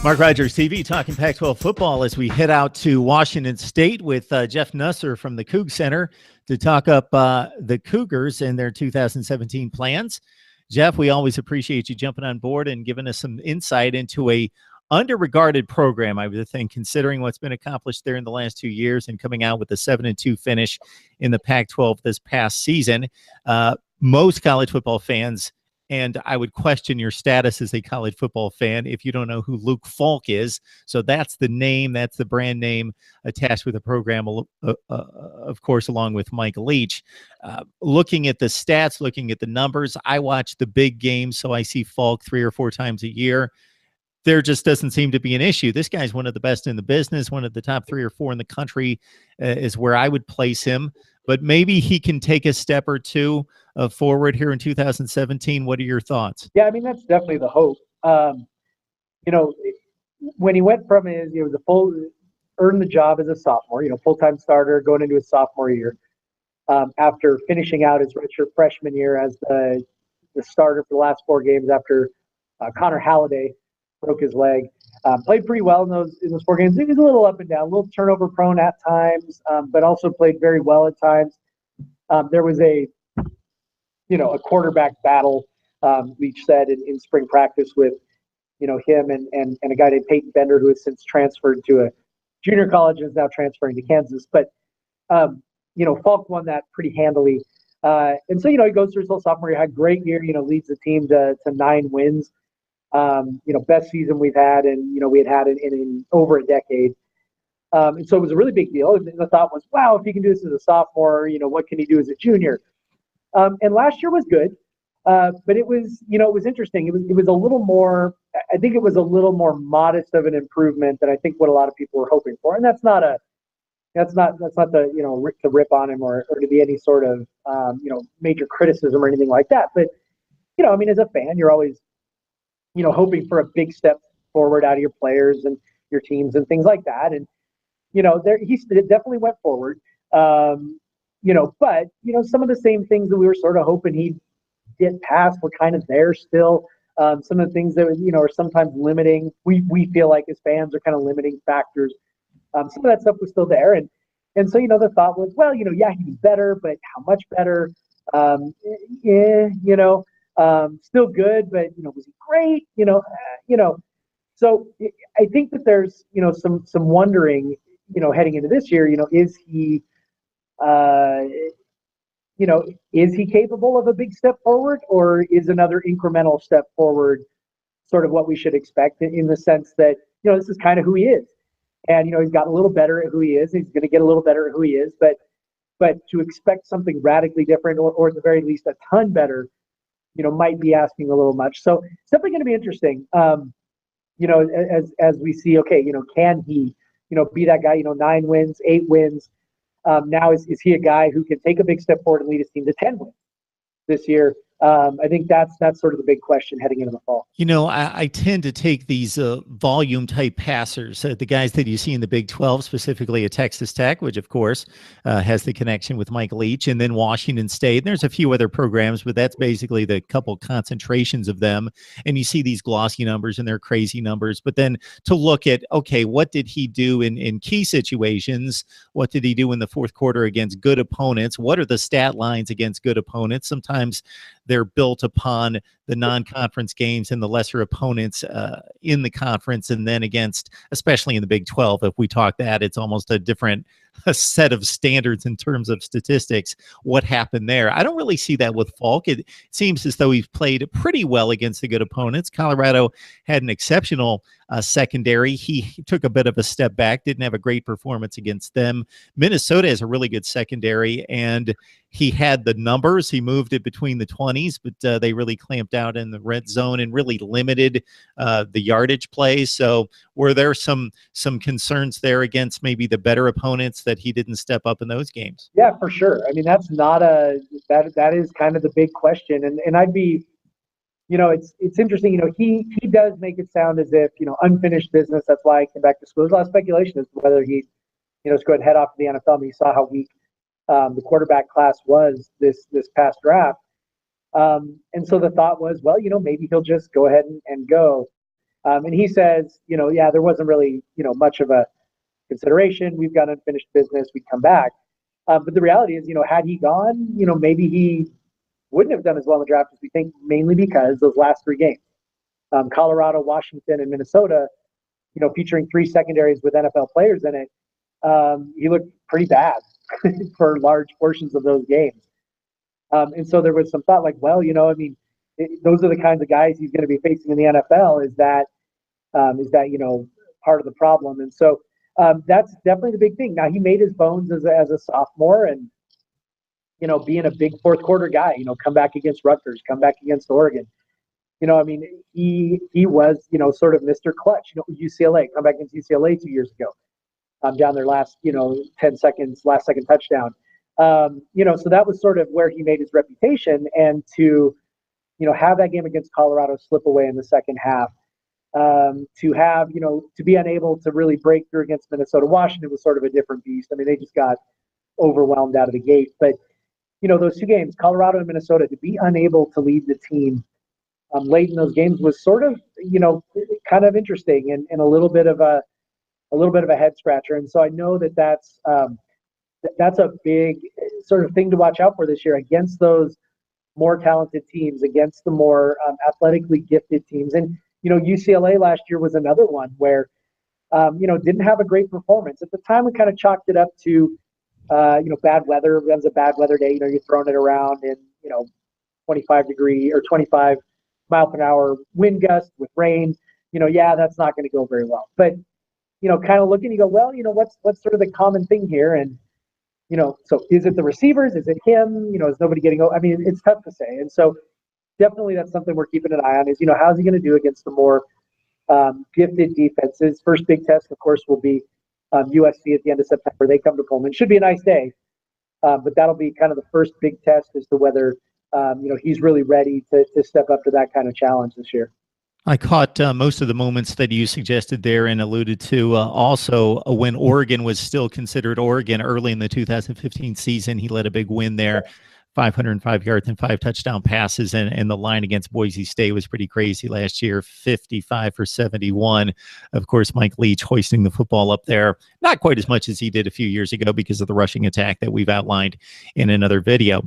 Mark Rogers TV talking Pac-12 football as we head out to Washington State with Jeff Nusser from the Coug Center to talk up the Cougars and their 2017 plans. Jeff, we always appreciate you jumping on board and giving us some insight into a underregarded program, I would think, considering what's been accomplished there in the last 2 years and coming out with a 7-2 finish in the Pac-12 this past season. Most college football fans, and I would question your status as a college football fan if you don't know who Luke Falk is. So that's the name, that's the brand name attached with the program, of course, along with Mike Leach. Looking at the stats, looking at the numbers, I watch the big games, so I see Falk 3 or 4 times a year. There just doesn't seem to be an issue. This guy's one of the best in the business, one of the top 3 or 4 in the country is where I would place him. But maybe he can take a step or two forward here in 2017. What are your thoughts? Yeah, I mean, that's definitely the hope. When he went from earned the job as a sophomore, full-time starter going into his sophomore year, after finishing out his redshirt freshman year as the starter for the last 4 games after Connor Halliday broke his leg. Played pretty well in those 4 games. He was a little up and down, a little turnover prone at times, but also played very well at times. There was a quarterback battle, Leach said in spring practice with, him and a guy named Peyton Bender, who has since transferred to a junior college and is now transferring to Kansas. But, Falk won that pretty handily. And so, he goes through his whole sophomore year, had a great year, leads the team to 9 wins. Best season we've had, and we had in over a decade. And so it was a really big deal. And the thought was, wow, if he can do this as a sophomore, what can he do as a junior? And last year was good, but it was, it was interesting. It was a little more. I think it was a little more modest of an improvement than I think what a lot of people were hoping for. And that's not the to rip on him or to be any sort of major criticism or anything like that. But as a fan, you're always hoping for a big step forward out of your players and your teams and things like that. And, he definitely went forward. But, some of the same things that we were sort of hoping he'd get past were kind of there still. Some of the things that, are sometimes limiting. We feel like as fans are kind of limiting factors. Some of that stuff was still there. And so, the thought was, well, yeah, he's better, but how much better? Still good, but was he great? So I think that there's some wondering, heading into this year. Is he is he capable of a big step forward, or is another incremental step forward sort of what we should expect in the sense that this is kind of who he is, and he's got a little better at who he is. He's going to get a little better at who he is, but to expect something radically different, or at the very least a ton better, might be asking a little much. So it's definitely going to be interesting, as we see, okay, can he, be that guy, 9 wins, 8 wins? Now, is he a guy who can take a big step forward and lead his team to 10 wins this year? I think that's sort of the big question heading into the fall. I tend to take these volume type passers, the guys that you see in the Big 12, specifically at Texas Tech, which of course has the connection with Mike Leach, and then Washington State. And there's a few other programs, but that's basically the couple concentrations of them. And you see these glossy numbers and they're crazy numbers. But then to look at, okay, what did he do in key situations? What did he do in the fourth quarter against good opponents? What are the stat lines against good opponents? Sometimes they're built upon the non-conference games and the lesser opponents in the conference, and then against, especially in the Big 12, if we talk that, it's almost a different set of standards in terms of statistics. What happened there? I don't really see that with Falk. It seems as though he's played pretty well against the good opponents. Colorado had an exceptional secondary. He took a bit of a step back, didn't have a great performance against them. Minnesota has a really good secondary, and he had the numbers. He moved it between the 20s, but they really clamped out in the red zone and really limited the yardage plays. So were there some concerns there against maybe the better opponents that he didn't step up in those games? Yeah, for sure. I mean, that's not that is kind of the big question. And I'd be, it's interesting, he does make it sound as if, unfinished business. That's why I came back to school. There's a lot of speculation as to whether he, is going to head off to the NFL. I mean, you saw how weak the quarterback class was this past draft. And so the thought was, well, maybe he'll just go ahead and go. And he says, yeah, there wasn't really, much of a consideration. We've got unfinished business. We'd come back. But the reality is, had he gone, maybe he wouldn't have done as well in the draft as we think, mainly because those last three games, Colorado, Washington, and Minnesota, featuring three secondaries with NFL players in it, he looked pretty bad for large portions of those games. And so there was some thought like, well, those are the kinds of guys he's going to be facing in the NFL. Is that part of the problem? And so that's definitely the big thing. Now he made his bones as a sophomore, and being a big fourth quarter guy. Come back against Rutgers, come back against Oregon. He was sort of Mr. Clutch. UCLA, come back against UCLA 2 years ago. Down their last 10 seconds, last second touchdown. So that was sort of where he made his reputation, and to have that game against Colorado slip away in the second half. To have, to be unable to really break through against Minnesota. Washington was sort of a different beast. I mean, they just got overwhelmed out of the gate. But, those two games, Colorado and Minnesota, to be unable to lead the team late in those games was sort of, kind of interesting and a little bit of a head scratcher. And so I know that's a big sort of thing to watch out for this year against those more talented teams, against the more athletically gifted teams. And, UCLA last year was another one where, didn't have a great performance. At the time, we kind of chalked it up to, bad weather. That was a bad weather day. You're throwing it around in, 25-degree or 25 mile per hour wind gusts with rain. Yeah, that's not going to go very well. But, kind of looking, you go, well, what's sort of the common thing here? And, so is it the receivers? Is it him? Is nobody getting over? I mean, it's tough to say. And so definitely that's something we're keeping an eye on is, how's he going to do against the more gifted defenses? First big test, of course, will be USC at the end of September. They come to Pullman. Should be a nice day, but that'll be kind of the first big test as to whether, he's really ready to step up to that kind of challenge this year. I caught most of the moments that you suggested there and alluded to also when Oregon was still considered Oregon early in the 2015 season. He led a big win there, 505 yards and 5 touchdown passes. And the line against Boise State was pretty crazy last year, 55 for 71. Of course, Mike Leach hoisting the football up there, not quite as much as he did a few years ago because of the rushing attack that we've outlined in another video.